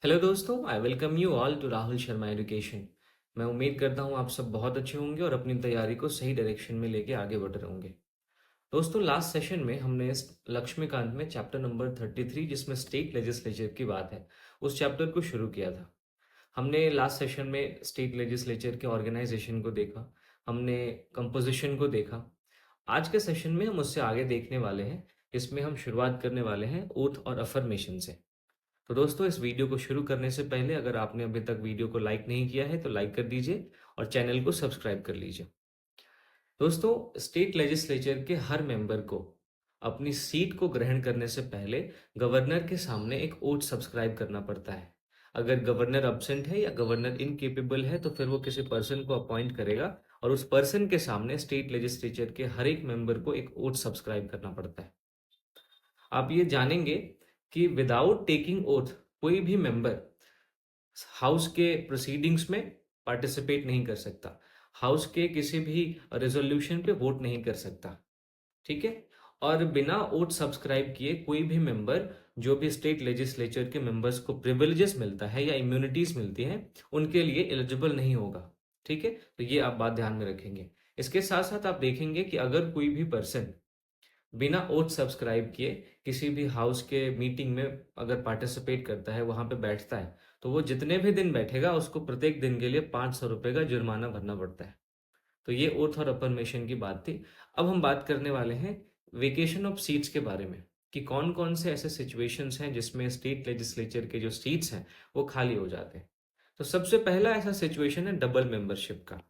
Hello दोस्तों, I welcome you all to Rahul Sharma education. मैं उम्मीद करता हूँ आप सब बहुत अच्छे होंगे और अपनी तैयारी को सही डायरेक्शन में लेके आगे बढ़ रहे होंगे। दोस्तों, लास्ट सेशन में हमने इस लक्ष्मीकांत में चैप्टर नंबर 33 जिसमें स्टेट लेजिस्लेचर की बात है, उस चैप्टर को शुरू किया था। हमने लास्ट सेशन में स्टेट लेजिस्लेचर के ऑर्गेनाइजेशन को देखा, हमने कंपोजिशन को देखा। आज के सेशन में हम उससे आगे देखने वाले हैं, इसमें हम शुरुआत करने वाले हैं ओथ और अफर्मेशन से। तो दोस्तों, इस वीडियो को शुरू करने से पहले अगर आपने अभी तक वीडियो को लाइक नहीं किया है तो लाइक कर दीजिए और चैनल को सब्सक्राइब कर लीजिए। दोस्तों, स्टेट लेजिस्लेचर के हर मेंबर को अपनी सीट को ग्रहण करने से पहले गवर्नर के सामने एक ओथ सब्सक्राइब करना पड़ता है। अगर गवर्नर अब्सेंट है या गवर्नर इनकेपेबल है तो फिर वो किसी पर्सन को अपॉइंट करेगा और उस पर्सन के सामने स्टेट लेजिस्लेचर के हर एक मेंबर को एक ओथ सब्सक्राइब करना पड़ता है। आप ये जानेंगे कि विदाउट टेकिंग ओथ कोई भी मेंबर हाउस के प्रोसीडिंग्स में पार्टिसिपेट नहीं कर सकता, हाउस के किसी भी रेजोल्यूशन पे वोट नहीं कर सकता। ठीक है। और बिना वोट सब्सक्राइब किए कोई भी मेंबर, जो भी स्टेट लेजिस्लेचर के मेंबर्स को प्रिविलेजेस मिलता है या इम्यूनिटीज मिलती हैं, उनके लिए एलिजिबल नहीं होगा। ठीक है, तो ये आप बात ध्यान में रखेंगे। इसके साथ साथ आप देखेंगे कि अगर कोई भी पर्सन बिना ओथ सब्सक्राइब किए किसी भी हाउस के मीटिंग में अगर पार्टिसिपेट करता है, वहां पे बैठता है, तो वो जितने भी दिन बैठेगा उसको प्रत्येक दिन के लिए 500 रुपए का जुर्माना भरना पड़ता है। तो ये ओथ और अफर्मेशन की बात थी। अब हम बात करने वाले हैं वेकेशन ऑफ सीट्स के बारे में, कि कौन कौन से ऐसे सिचुएशंस हैं जिसमें स्टेट लेजिस्लेचर के जो सीट्स हैं वो खाली हो जाते हैं। तो सबसे पहला ऐसा सिचुएशन है डबल मेंबरशिप का।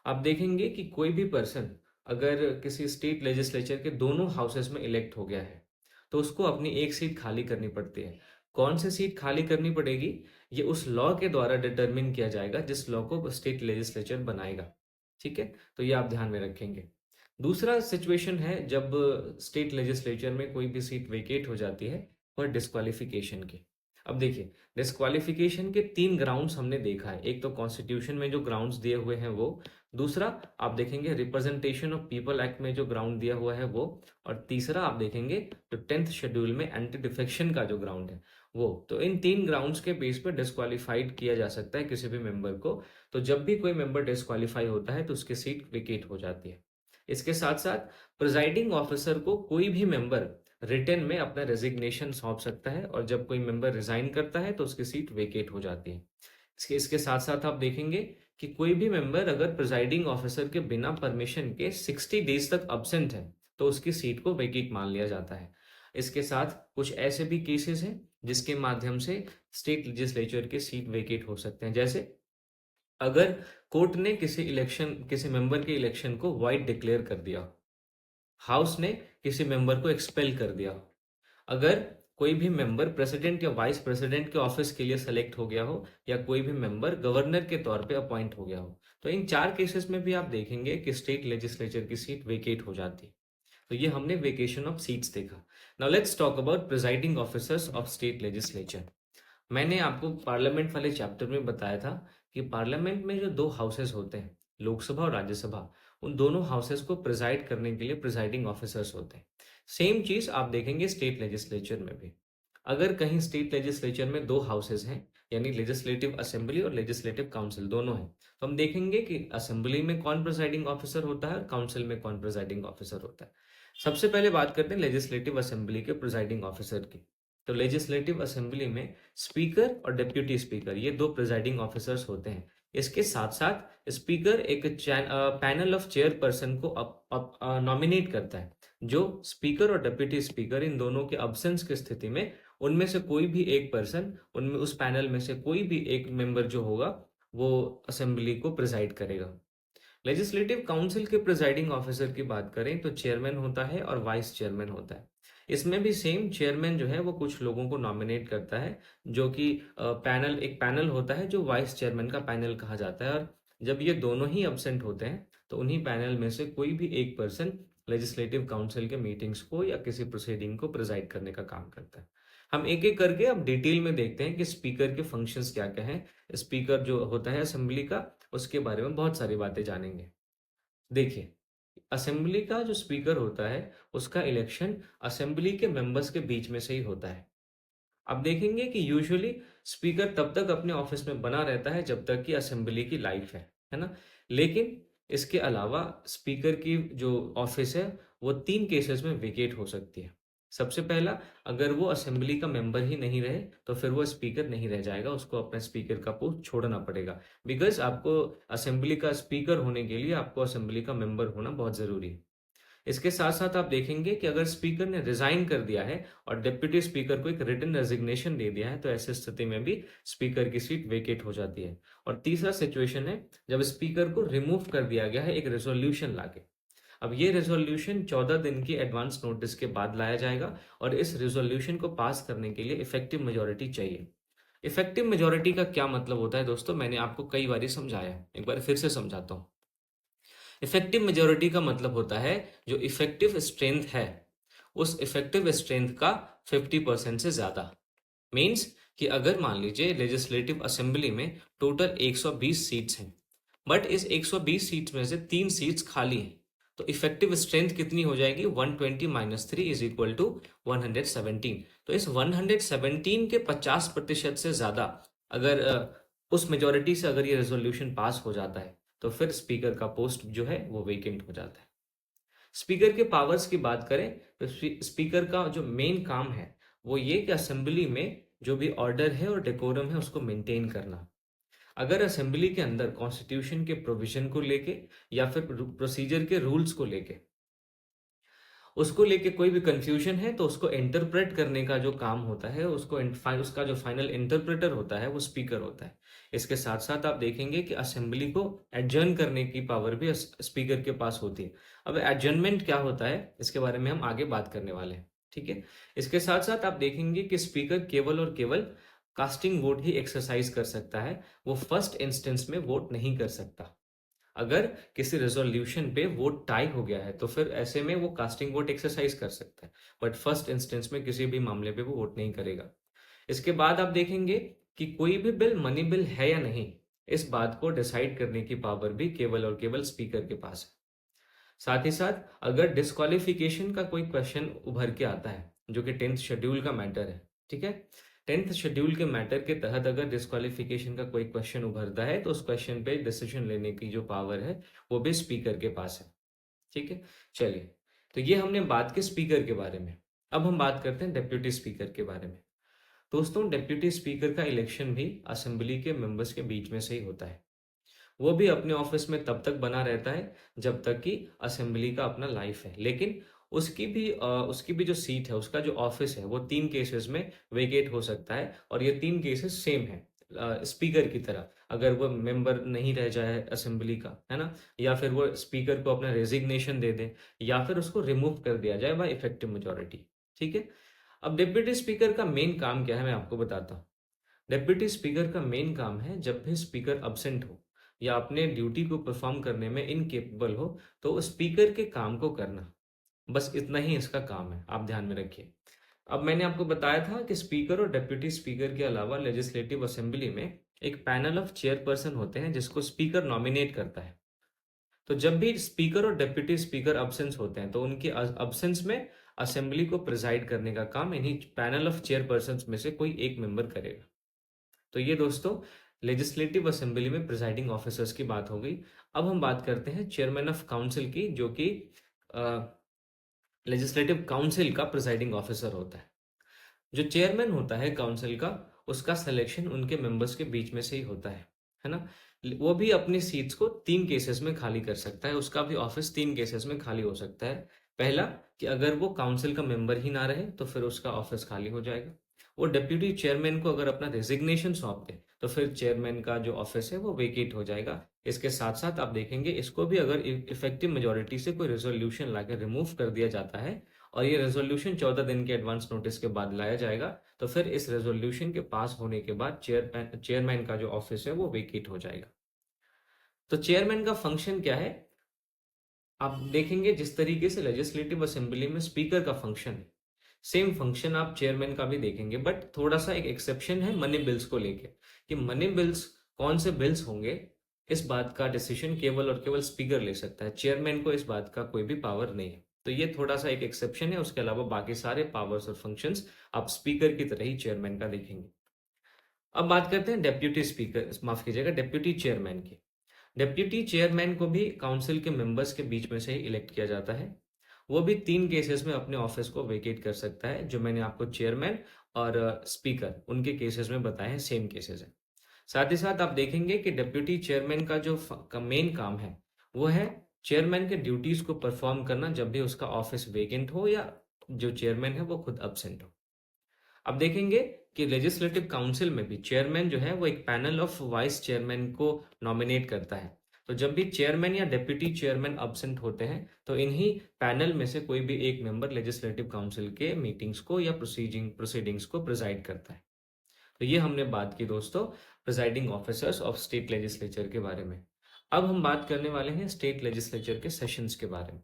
आप देखेंगे कि कोई भी पर्सन अगर किसी स्टेट लेजिस्लेचर के दोनों हाउसेस में इलेक्ट हो गया है तो उसको अपनी एक सीट खाली करनी पड़ती है। कौन सी सीट खाली करनी पड़ेगी, ये उस लॉ के द्वारा डिटरमिन किया जाएगा जिस लॉ को स्टेट लेजिस्लेचर बनाएगा। ठीक है, तो ये आप ध्यान में रखेंगे। दूसरा सिचुएशन है जब स्टेट लेजिस्लेचर में कोई भी सीट वेकेट हो जाती है फॉर डिस्क्वालिफिकेशन की। अब देखिए, डिस्क्वालिफिकेशन के तीन ग्राउंड्स हमने देखा है। एक तो कॉन्स्टिट्यूशन में जो ग्राउंड्स दिए हुए हैं वो, दूसरा आप देखेंगे रिप्रेजेंटेशन ऑफ पीपल एक्ट में जो ग्राउंड दिया हुआ है वो, और तीसरा आप देखेंगे जो 10th शेड्यूल में एंटी डिफेक्शन का जो ग्राउंड है वो। तो इन तीन ग्राउंड्स के बेस पर डिस्क्वालीफाइड किया जा सकता है किसी भी मेंबर को। तो जब भी कोई मेंबर डिस्क्वालीफाई होता है तो उसकी सीट विकेट हो जाती है। इसके साथ साथ प्रिजाइडिंग ऑफिसर को कोई भी मेंबर रिटर्न में अपना रेजिग्नेशन सौंप सकता है, और जब कोई मेंबर रिजाइन करता है तो उसकी सीट वेकेट हो जाती है। इसके साथ साथ आप देखेंगे कि कोई भी मेंबर अगर प्रिजाइडिंग ऑफिसर के बिना परमिशन के 60 डेज तक अब्सेंट है तो उसकी सीट को वेकेट मान लिया जाता है। इसके साथ कुछ ऐसे भी केसेस हैं जिसके माध्यम से स्टेट लेजिस्लेचर के सीट वेकेट हो सकते हैं। जैसे अगर कोर्ट ने किसी मेंबर के इलेक्शन को वाइड डिक्लेयर कर दिया, हाउस ने किसी मेंबर को एक्सपेल कर दिया, अगर कोई भी मेंबर प्रेसिडेंट या वाइस प्रेसिडेंट के ऑफिस के लिए सेलेक्ट हो गया हो, या कोई भी मेंबर गवर्नर के तौर पे अपॉइंट हो गया हो, तो इन चार केसेस में भी आप देखेंगे कि स्टेट लेजिस्लेचर की सीट वेकेट हो जाती है। तो ये हमने वेकेशन ऑफ सीट्स देखा। Now let's talk about presiding officers of state legislature. मैंने आपको पार्लियामेंट वाले चैप्टर में बताया था कि पार्लियामेंट में जो दो हाउसेस होते हैं, लोकसभा और राज्यसभा, उन दोनों हाउसेस को प्रिजाइड करने के लिए प्रिजाइडिंग ऑफिसर्स होते हैं। सेम चीज आप देखेंगे स्टेट लेजिस्लेचर में भी। अगर कहीं स्टेट लेजिस्लेचर में दो हाउसेस हैं, यानी लेजिस्लेटिव असेंबली और लेजिस्लेटिव काउंसिल दोनों हैं, तो हम देखेंगे कि असेंबली में कौन प्रिजाइडिंग ऑफिसर होता है और काउंसिल में कौन प्रिजाइडिंग ऑफिसर होता है। सबसे पहले बात करते हैं लेजिस्लेटिव असेंबली के प्रिजाइडिंग ऑफिसर की। तो लेजिस्लेटिव असेंबली में स्पीकर और डिप्यूटी स्पीकर, ये दो प्रिजाइडिंग ऑफिसर्स होते हैं। इसके साथ साथ स्पीकर एक पैनल ऑफ चेयरपर्सन को नॉमिनेट करता है, जो स्पीकर और डिप्यूटी स्पीकर इन दोनों के अब्सेंस की स्थिति में उनमें से कोई भी एक पर्सन, उनमें उस पैनल में से कोई भी एक मेंबर जो होगा वो असेंबली को प्रिजाइड करेगा। लेजिस्लेटिव काउंसिल के प्रिजाइडिंग ऑफिसर की बात करें तो चेयरमैन होता है और वाइस चेयरमैन होता है। इसमें भी सेम, चेयरमैन जो है वो कुछ लोगों को नॉमिनेट करता है, जो कि एक पैनल होता है जो वाइस चेयरमैन का पैनल कहा जाता है। और जब ये दोनों ही अब्सेंट होते हैं तो उन्हीं पैनल में से कोई भी एक पर्सन लेजिस्लेटिव काउंसिल के मीटिंग्स को या किसी प्रोसीडिंग को प्रिजाइड करने का काम करता है। हम एक एक करके अब डिटेल में देखते हैं कि स्पीकर के फंक्शंस क्या क्या हैं। स्पीकर जो होता है असेंबली का, उसके बारे में बहुत सारी बातें जानेंगे। देखिए, असेंबली का जो स्पीकर होता है उसका इलेक्शन असेंबली के मेंबर्स के बीच में से ही होता है। आप देखेंगे कि यूजुअली स्पीकर तब तक अपने ऑफिस में बना रहता है जब तक कि असेंबली की लाइफ है ना? लेकिन इसके अलावा स्पीकर की जो ऑफिस है वो 3 केसेस में वेकेट हो सकती है। सबसे पहला, अगर वो असेंबली का मेंबर ही नहीं रहे तो फिर वो स्पीकर नहीं रह जाएगा, उसको अपना स्पीकर का पोस्ट छोड़ना पड़ेगा। बिकॉज़ आपको असेंबली का स्पीकर होने के लिए आपको असेंबली का मेंबर होना बहुत ज़रूरी है। इसके साथ-साथ आप देखेंगे कि अगर स्पीकर ने रिज़ाइन कर दिया है और डिप्टी स्पीकर को एक रिटन रेज़िग्नेशन दे दिया है, तो ऐसी स्थिति में भी स्पीकर की सीट वेकेट हो जाती है। और तीसरा सिचुएशन है, जब स्पीकर को रिमूव कर दिया गया है एक रिज़ॉल्यूशन लाके। अब ये रिज़ॉल्यूशन 14 दिन की एडवांस नोटिस के बाद लाया जाएगा और इस रिज़ॉल्यूशन को पास करने के लिए इफ़ेक्टिव मेजॉरिटी चाहिए। इफ़ेक्टिव मेजॉरिटी का क्या मतलब होता है दोस्तों, मैंने आपको कई बारी समझाया है, एक बार फिर से समझाता हूँ। इफेक्टिव मेजॉरिटी का मतलब होता है जो इफेक्टिव स्ट्रेंथ है उस इफेक्टिव स्ट्रेंथ का 50% से ज्यादा। मीन्स कि अगर मान लीजिए लेजिस्लेटिव असेंबली में टोटल 120 सीट्स हैं, बट इस 120 सीट्स में से 3 सीट्स खाली हैं, तो इफेक्टिव स्ट्रेंथ कितनी हो जाएगी? 120 माइनस 3 इज इक्वल टू 117। तो इस 117 के 50% से ज्यादा अगर उस मेजोरिटी से अगर ये रेजोल्यूशन पास हो जाता है तो फिर स्पीकर का पोस्ट जो है वो वेकेंट हो जाता है। स्पीकर के पावर्स की बात करें तो स्पीकर का जो मेन काम है वो ये कि असेंबली में जो भी ऑर्डर है और डेकोरम है उसको मेंटेन करना। अगर असेंबली के अंदर कॉन्स्टिट्यूशन के प्रोविजन को लेके या फिर प्रोसीजर के रूल्स को लेके उसको लेके कोई भी कंफ्यूजन है तो उसको इंटरप्रेट करने का जो काम होता है उसका जो फाइनल इंटरप्रेटर होता है वो स्पीकर होता है। इसके साथ साथ आप देखेंगे कि असेंबली को एडजर्न करने की पावर भी स्पीकर के पास होती है। अब एडजर्नमेंट क्या होता है इसके बारे में हम आगे बात करने वाले हैं, ठीक है। इसके साथ साथ आप देखेंगे कि स्पीकर केवल और केवल कास्टिंग वोट ही एक्सरसाइज कर सकता है, वो फर्स्ट इंस्टेंस में वोट नहीं कर सकता। अगर किसी रेजोल्यूशन पे वोट टाई हो गया है तो फिर ऐसे में वो कास्टिंग वोट एक्सरसाइज कर सकता है, बट फर्स्ट इंस्टेंस में किसी भी मामले पे वो वोट नहीं करेगा। इसके बाद आप देखेंगे कि कोई भी बिल मनी बिल है या नहीं, इस बात को डिसाइड करने की पावर भी केवल और केवल स्पीकर के पास है। साथ ही साथ अगर डिस्क्वालिफिकेशन का कोई क्वेश्चन उभर के आता है जो कि 10th शेड्यूल का मैटर है, ठीक है। 10th शेड्यूल के मैटर के तहत अगर डिस्क्वालिफिकेशन का कोई क्वेश्चन उभरता है तो उस क्वेश्चन पे डिसीजन लेने की जो पावर है वो भी स्पीकर के पास है, ठीक है। चलिए, तो ये हमने बात की स्पीकर के बारे में। अब हम बात करते हैं डेप्यूटी स्पीकर के बारे में। दोस्तों, डेप्यूटी स्पीकर का इलेक्शन भी असेंबली के मेंबर्स के बीच में से ही होता है। वो भी अपने ऑफिस में तब तक बना रहता है जब तक कि असेंबली का अपना लाइफ है, लेकिन उसकी भी जो सीट है, उसका जो ऑफिस है वो 3 केसेस में वेकेट हो सकता है और ये 3 केसेस सेम है स्पीकर की तरह। अगर वो मेंबर नहीं रह जाए असेंबली का, है ना, या फिर वो स्पीकर को अपना रेजिग्नेशन दे दे या फिर उसको रिमूव कर दिया जाए बाय इफेक्टिव मेजोरिटी, ठीक है। अब डिप्टी स्पीकर का मेन काम क्या है मैं आपको बताता हूँ। डिप्टी स्पीकर का मेन काम है जब भी स्पीकर अब्सेंट हो या अपने ड्यूटी को परफॉर्म करने में इनकेपेबल हो तो स्पीकर के काम को करना, बस इतना ही इसका काम है, आप ध्यान में रखिए। अब मैंने आपको बताया था कि स्पीकर और डिप्टी स्पीकर के अलावा लेजिस्लेटिव असेंबली में एक पैनल ऑफ चेयरपर्सन होते हैं जिसको स्पीकर नॉमिनेट करता है। तो जब भी स्पीकर और डिप्टी स्पीकर अब्सेंस होते हैं तो उनके अब्सेंस में असेंबली को प्रिजाइड करने का काम इन्हीं पैनल ऑफ चेयरपर्सन में से कोई एक मेंबर करेगा। तो ये दोस्तों लेजिस्लेटिव असेंबली में प्रिजाइडिंग ऑफिसर्स की बात हो गई। अब हम बात करते हैं चेयरमैन ऑफ काउंसिल की, जो कि लेजिस्लेटिव काउंसिल का प्रिजाइडिंग ऑफिसर होता है। जो चेयरमैन होता है काउंसिल का, उसका सिलेक्शन उनके मेंबर्स के बीच में से ही होता है ना। वो भी अपनी सीट्स को 3 केसेस में खाली कर सकता है, उसका भी ऑफिस 3 केसेस में खाली हो सकता है। पहला, कि अगर वो काउंसिल का मेंबर ही ना रहे तो फिर उसका ऑफिस खाली हो जाएगा। वो डिप्यूटी चेयरमैन को अगर अपना रेजिग्नेशन सौंप दे तो फिर चेयरमैन का जो ऑफिस है वो वेकेट हो जाएगा। इसके साथ साथ आप देखेंगे इसको भी अगर इफेक्टिव मेजोरिटी से कोई रेजोल्यूशन लाकर रिमूव कर दिया जाता है और ये रेजोल्यूशन 14 दिन के एडवांस नोटिस के बाद लाया जाएगा तो फिर इस रेजोल्यूशन के पास होने के बाद चेयरमैन का जो ऑफिस है वो वेकेट हो जाएगा। तो चेयरमैन का फंक्शन क्या है आप देखेंगे, जिस तरीके से लेजिस्लेटिव असेंबली में स्पीकर का फंक्शन है सेम फंक्शन आप चेयरमैन का भी देखेंगे, बट थोड़ा सा एक एक्सेप्शन है मनी बिल्स को लेके, कि मनी बिल्स कौन से बिल्स होंगे इस बात का डिसीजन केवल और केवल स्पीकर ले सकता है, चेयरमैन को इस बात का कोई भी पावर नहीं है। तो ये थोड़ा सा एक एक्सेप्शन है, उसके अलावा बाकी सारे पावर्स और फंक्शंस आप स्पीकर की तरह ही चेयरमैन का देखेंगे। अब बात करते हैं डेप्यूटी स्पीकर, माफ कीजिएगा, डेप्यूटी चेयरमैन की। डेप्यूटी चेयरमैन को भी काउंसिल के मेंबर्स के बीच में से ही इलेक्ट किया जाता है। वो भी 3 केसेस में अपने ऑफिस को वेकेट कर सकता है, जो मैंने आपको चेयरमैन और स्पीकर उनके केसेस में बताए हैं, सेम केसेस हैं। साथ ही साथ आप देखेंगे कि डेप्यूटी चेयरमैन का जो मेन काम है वो है चेयरमैन के ड्यूटीज को परफॉर्म करना जब भी उसका ऑफिस वेकेंट हो या जो चेयरमैन है वो खुद अब्सेंट हो। अब देखेंगे कि लेजिस्लेटिव काउंसिल में भी चेयरमैन जो है वो एक पैनल ऑफ वाइस चेयरमैन को नॉमिनेट करता है। तो जब भी चेयरमैन या डेप्यूटी चेयरमैन अब्सेंट होते हैं तो इन्हीं पैनल में से कोई भी एक मेंबर लेजिस्लेटिव काउंसिल के मीटिंग्स को या प्रोसीडिंग्स को प्रिजाइड करता है। तो ये हमने बात की दोस्तों presiding officers of state legislature के बारे में। अब हम बात करने वाले हैं स्टेट लेजिस्लेचर के सेशंस के बारे में।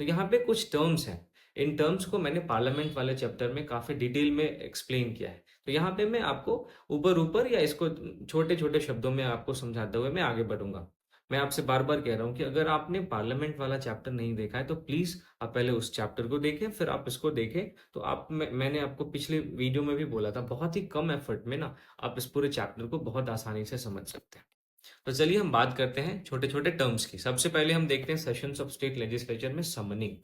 तो यहाँ पे कुछ टर्म्स हैं। इन टर्म्स को मैंने पार्लियामेंट वाले चैप्टर में काफी डिटेल में एक्सप्लेन किया है। तो यहाँ पे मैं आपको ऊपर ऊपर या इसको छोटे छोटे शब्दों में आपको समझाते हुए मैं आगे बढ़ूंगा। मैं आपसे बार बार कह रहा हूँ कि अगर आपने पार्लियामेंट वाला चैप्टर नहीं देखा है तो प्लीज आप पहले उस चैप्टर को देखें, फिर आप इसको देखें। तो मैंने आपको पिछले वीडियो में भी बोला था, बहुत ही कम एफर्ट में ना आप इस पूरे चैप्टर को बहुत आसानी से समझ सकते हैं। तो चलिए हम बात करते हैं छोटे छोटे टर्म्स की। सबसे पहले हम देखते हैं सेशंस ऑफ स्टेट लेजिस्लेचर में समनिंग।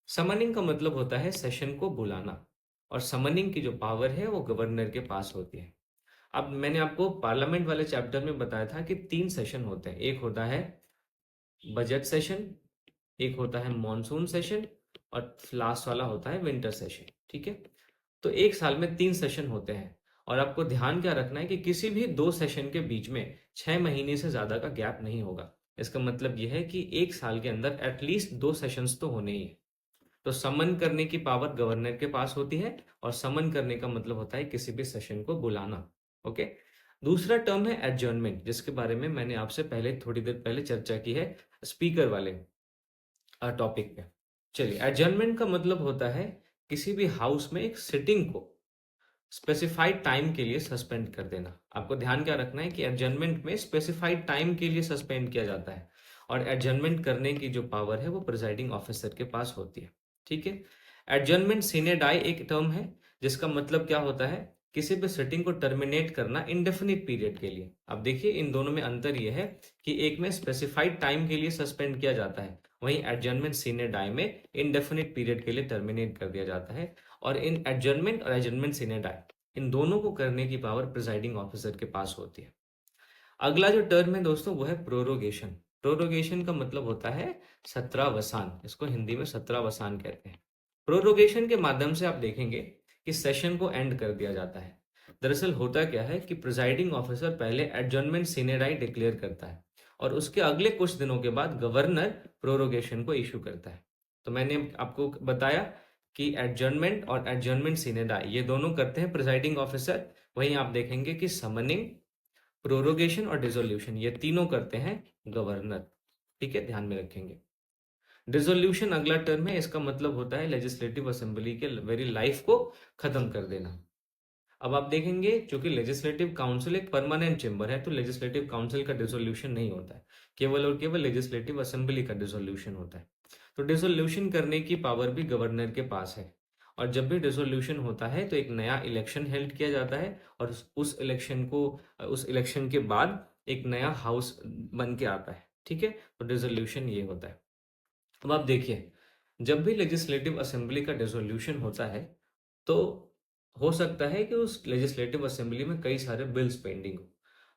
समनिंग का मतलब होता है सेशन को बुलाना, और समनिंग की जो पावर है वो गवर्नर के पास होती है। अब मैंने आपको पार्लियामेंट वाले चैप्टर में बताया था कि 3 सेशन होते हैं। एक होता है बजट सेशन, एक होता है मॉनसून सेशन, और लास्ट वाला होता है विंटर सेशन। ठीक है, तो एक साल में 3 सेशन होते हैं, और आपको ध्यान क्या रखना है कि किसी भी 2 सेशन के बीच में 6 महीने से ज्यादा का गैप नहीं होगा। इसका मतलब यह है कि एक साल के अंदर एटलीस्ट 2 सेशंस तो होने ही है। तो समन करने की पावर गवर्नर के पास होती है, और समन करने का मतलब होता है किसी भी सेशन को बुलाना। ओके, दूसरा टर्म है एडजर्नमेंट, जिसके बारे में मैंने आपसे पहले थोड़ी देर पहले चर्चा की है स्पीकर वाले टॉपिक पे। चलिए, एडजर्नमेंट का मतलब होता है किसी भी हाउस में एक सिटिंग को स्पेसिफाइड टाइम के लिए सस्पेंड कर देना। आपको ध्यान क्या रखना है कि एडजर्नमेंट में स्पेसिफाइड टाइम के लिए सस्पेंड किया जाता है, और एडजर्नमेंट करने की जो पावर है वो प्रिजाइडिंग ऑफिसर के पास होती है। ठीक है, एडजर्नमेंट सीने डाई एक टर्म है जिसका मतलब क्या होता है, किसी भी सिटिंग को टर्मिनेट करना इंडेफिनिट पीरियड के लिए। अब देखिए इन दोनों में अंतर यह है कि एक में स्पेसिफाइड टाइम के लिए सस्पेंड किया जाता है, वहीं एडजर्नमेंट सीने डाई में इंडेफिनिट पीरियड के लिए टर्मिनेट कर दिया जाता है। और इन एडजर्नमेंट और एडजर्नमेंट सीने डाई, इन दोनों को करने की पावर प्रिजाइडिंग ऑफिसर के पास होती है। अगला जो टर्म है दोस्तों वो है प्रोरोगेशन। प्रोरोगेशन का मतलब होता है सत्रावसान, इसको हिंदी में सत्रावसान कहते हैं। प्रोरोगेशन के माध्यम से आप देखेंगे कि सेशन को एंड कर दिया जाता है। दरअसल होता क्या है कि प्रिजाइडिंग ऑफिसर पहले एडजर्नमेंट सीने डाई डिक्लेयर करता है, और उसके अगले कुछ दिनों के बाद गवर्नर प्रोरोगेशन को इशू करता है। तो मैंने आपको बताया कि एडजर्नमेंट और एडजर्नमेंट सीने डाई ये दोनों करते हैं प्रिजाइडिंग ऑफिसर। वहीं आप देखेंगे कि समनिंग, प्रोरोगेशन और डिसोल्यूशन ये तीनों करते हैं गवर्नर। ठीक है, ध्यान में रखेंगे। डिसोल्यूशन अगला टर्म है, इसका मतलब होता है लेजिस्लेटिव असेंबली के वेरी लाइफ को खत्म कर देना। अब आप देखेंगे क्योंकि लेजिस्लेटिव काउंसिल एक परमानेंट चेंबर है, तो लेजिस्लेटिव काउंसिल का डिसोल्यूशन नहीं होता है, केवल और केवल लेजिस्लेटिव असेंबली का डिसोल्यूशन होता है। तो डिसोल्यूशन करने की पावर भी गवर्नर के पास है, और जब भी डिसोल्यूशन होता है तो एक नया इलेक्शन हेल्ड किया जाता है, और उस इलेक्शन के बाद एक नया हाउस बन के आता है। ठीक है, तो डिसोल्यूशन ये होता है। अब आप देखिए, जब भी लेजिस्लेटिव असेंबली का डिसोल्यूशन होता है तो हो सकता है कि उस लेजिस्लेटिव असेंबली में कई सारे बिल्स पेंडिंग हो।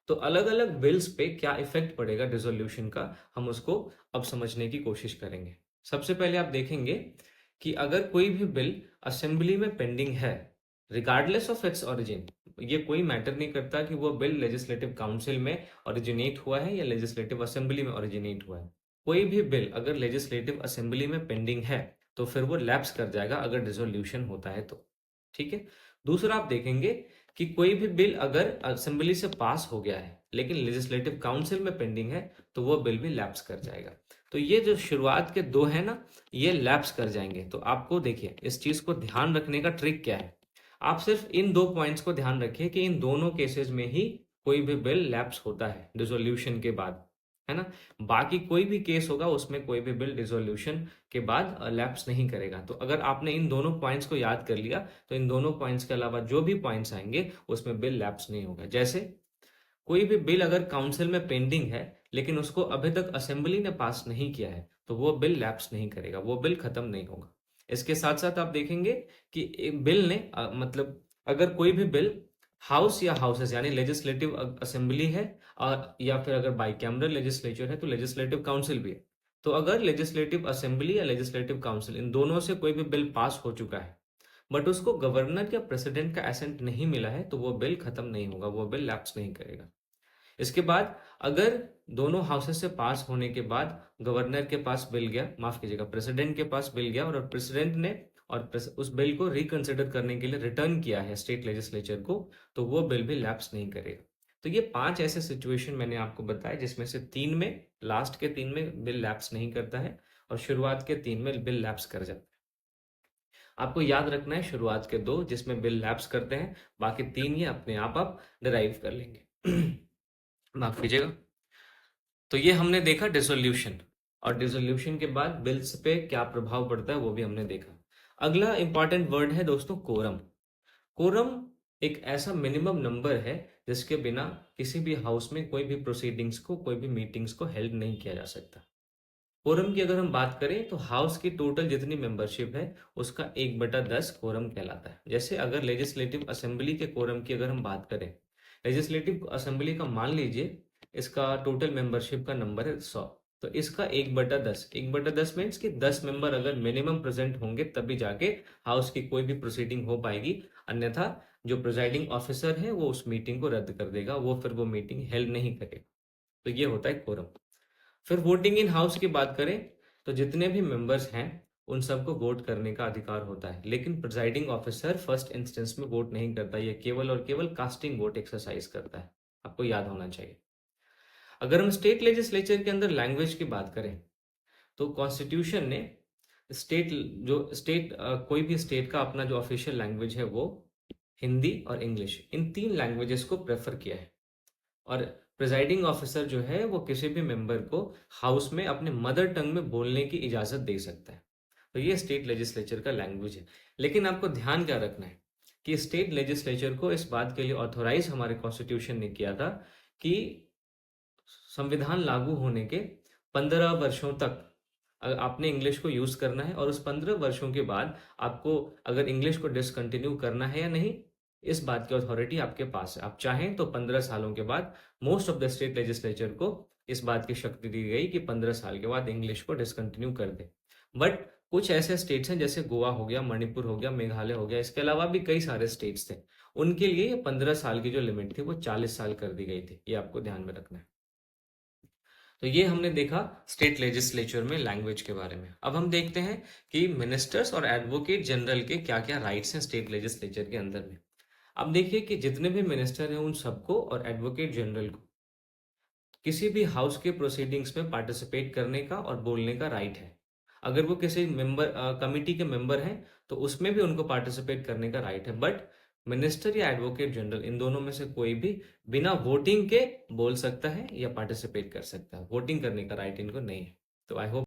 तो अलग अलग बिल्स पे क्या इफेक्ट पड़ेगा डिसोल्यूशन का, हम उसको अब समझने की कोशिश करेंगे। सबसे पहले आप देखेंगे कि अगर कोई भी बिल असेंबली में पेंडिंग है, रिगार्डलेस ऑफ इट्स ओरिजिन, ये कोई मैटर नहीं करता कि वो बिल लेजिस्लेटिव काउंसिल में ओरिजिनेट हुआ है या लेजिस्लेटिव असेंबली में ओरिजिनेट हुआ है, कोई भी बिल अगर लेजिस्लेटिव असेंबली में पेंडिंग है तो फिर वो लैप्स कर जाएगा अगर डिसोल्यूशन होता है तो। ठीक है, दूसरा आप देखेंगे कि कोई भी बिल अगर असेंबली से पास हो गया है लेकिन लेजिस्लेटिव काउंसिल में पेंडिंग है तो वो बिल भी लैप्स कर जाएगा। तो ये जो शुरुआत के दो है ना, ये लैप्स कर जाएंगे। तो आपको देखिए इस चीज को ध्यान रखने का ट्रिक क्या है, आप सिर्फ इन 2 पॉइंट्स को ध्यान रखिए कि इन दोनों केसेस में ही कोई भी बिल लैप्स होता है डिसोल्यूशन के बाद। है ना। बाकी कोई भी केस होगा उसमें कोई भी बिल डिसोल्यूशन के बाद लैप्स नहीं करेगा। तो अगर आपने इन दोनों पॉइंट्स को याद कर लिया तो इन दोनों पॉइंट्स के अलावा जो भी पॉइंट्स आएंगे उसमें बिल लैप्स नहीं होगा। जैसे कोई भी बिल अगर काउंसिल में पेंडिंग है लेकिन उसको अभी तक असेंबली ने पास नहीं किया है तो वो बिल लैप्स नहीं करेगा, वो बिल खत्म नहीं होगा। इसके साथ साथ आप देखेंगे कि बिल ने मतलब अगर कोई भी बिल हाउस या हाउसेस यानी लेजिस्लेटिव असेंबली है और या फिर अगर बाइकैमरल लेजिस्लेचर है तो लेजिस्लेटिव काउंसिल भी है। तो अगर लेजिस्लेटिव असेंबली या लेजिस्लेटिव काउंसिल इन दोनों से कोई भी बिल पास हो चुका है बट उसको गवर्नर या प्रेसिडेंट का एसेंट नहीं मिला है तो वो बिल खत्म नहीं होगा, वो बिल लैप्स नहीं करेगा। इसके बाद अगर दोनों हाउसेस से पास होने के बाद गवर्नर के पास बिल गया, माफ कीजिएगा, प्रेसिडेंट के पास बिल गया और प्रेसिडेंट ने उस बिल को रिकंसिडर करने के लिए रिटर्न किया है स्टेट लेजिस्लेचर को, तो वो बिल भी लैप्स नहीं करेगा। तो ये 5 ऐसे सिचुएशन मैंने आपको बताए जिसमें से 3 में, लास्ट के 3 में बिल लैप्स नहीं करता है और शुरुआत के 3 में बिल लैप्स कर जाता है। आपको याद रखना है शुरुआत के 2 जिसमें बिल लैप्स करते हैं, बाकी 3 ये अपने आप डिराइव कर लेंगे। माफ कीजिएगा। तो ये हमने देखा डिसोल्यूशन, और डिसोल्यूशन के बाद बिल्स पे क्या प्रभाव पड़ता है वो भी हमने देखा। अगला इंपॉर्टेंट वर्ड है दोस्तों कोरम। कोरम एक ऐसा मिनिमम नंबर है जिसके बिना किसी भी हाउस में कोई भी प्रोसीडिंग्स को, कोई भी मीटिंग्स को हेल्ड नहीं किया जा सकता। कोरम की अगर हम बात करें तो हाउस की टोटल जितनी मेंबरशिप है उसका 1/10 कोरम कहलाता है। जैसे अगर लेजिस्लेटिव असेंबली के कोरम की अगर हम बात करें, लेजिस्लेटिव असेंबली का मान लीजिए इसका टोटल मेंबरशिप का नंबर है 100, तो इसका 1/10, 1/10 मीन्स कि 10 मेंबर अगर मिनिमम प्रेजेंट होंगे तभी जाके हाउस की कोई भी प्रोसीडिंग हो पाएगी, अन्यथा जो प्रिजाइडिंग ऑफिसर है वो उस मीटिंग को रद्द कर देगा, वो फिर वो मीटिंग हेल्ड नहीं करेगा। तो ये होता है कोरम। फिर वोटिंग इन हाउस की बात करें तो जितने भी मेंबर्स हैं उन सबको वोट करने का अधिकार होता है, लेकिन प्रिजाइडिंग ऑफिसर फर्स्ट इंस्टेंस में वोट नहीं करता, ये केवल और केवल कास्टिंग वोट एक्सरसाइज करता है। आपको याद होना चाहिए। अगर हम स्टेट लेजिस्लेचर के अंदर लैंग्वेज की बात करें तो कॉन्स्टिट्यूशन ने स्टेट कोई भी स्टेट का अपना जो ऑफिशियल लैंग्वेज है वो हिंदी और इंग्लिश, इन 3 लैंग्वेजेस को प्रेफर किया है। और प्रिजाइडिंग ऑफिसर जो है वो किसी भी मेंबर को हाउस में अपने मदर टंग में बोलने की इजाजत दे सकता है। तो ये स्टेट लेजिस्लेचर का लैंग्वेज है। लेकिन आपको ध्यान क्या रखना है कि स्टेट लेजिस्लेचर को इस बात के लिए ऑथोराइज हमारे कॉन्स्टिट्यूशन ने किया था कि संविधान लागू होने के 15 वर्षों तक आपने इंग्लिश को यूज करना है, और उस 15 वर्षों के बाद आपको अगर इंग्लिश को डिसकंटिन्यू करना है या नहीं, इस बात की अथॉरिटी आपके पास है। आप चाहें तो 15 सालों के बाद most of the state legislature को इस बात की शक्ति दी गई कि 15 साल के बाद इंग्लिश को डिसकंटिन्यू कर दे। बट कुछ ऐसे स्टेट्स हैं जैसे गोवा हो गया, मणिपुर हो गया, मेघालय हो गया, इसके अलावा भी कई सारे स्टेट्स थे, उनके लिए ये 15 साल की जो लिमिट थी वो 40 साल कर दी गई थी। ये आपको ध्यान में रखना है। तो ये हमने देखा स्टेट लेजिस्लेचर में लैंग्वेज के बारे में। अब हम देखते हैं कि मिनिस्टर्स और एडवोकेट जनरल के क्या क्या राइट्स हैं स्टेट लेजिस्लेचर के अंदर में। अब देखिए कि जितने भी मिनिस्टर हैं उन सबको और एडवोकेट जनरल को किसी भी हाउस के प्रोसीडिंग्स में पार्टिसिपेट करने का और बोलने का राइट है। अगर वो किसी मेंबर कमिटी के मेंबर हैं तो उसमें भी उनको पार्टिसिपेट करने का राइट है। बट मिनिस्टर या एडवोकेट जनरल इन दोनों में से कोई भी बिना वोटिंग के बोल सकता है या पार्टिसिपेट कर सकता है, वोटिंग करने का राइट इनको नहीं है। तो आई होप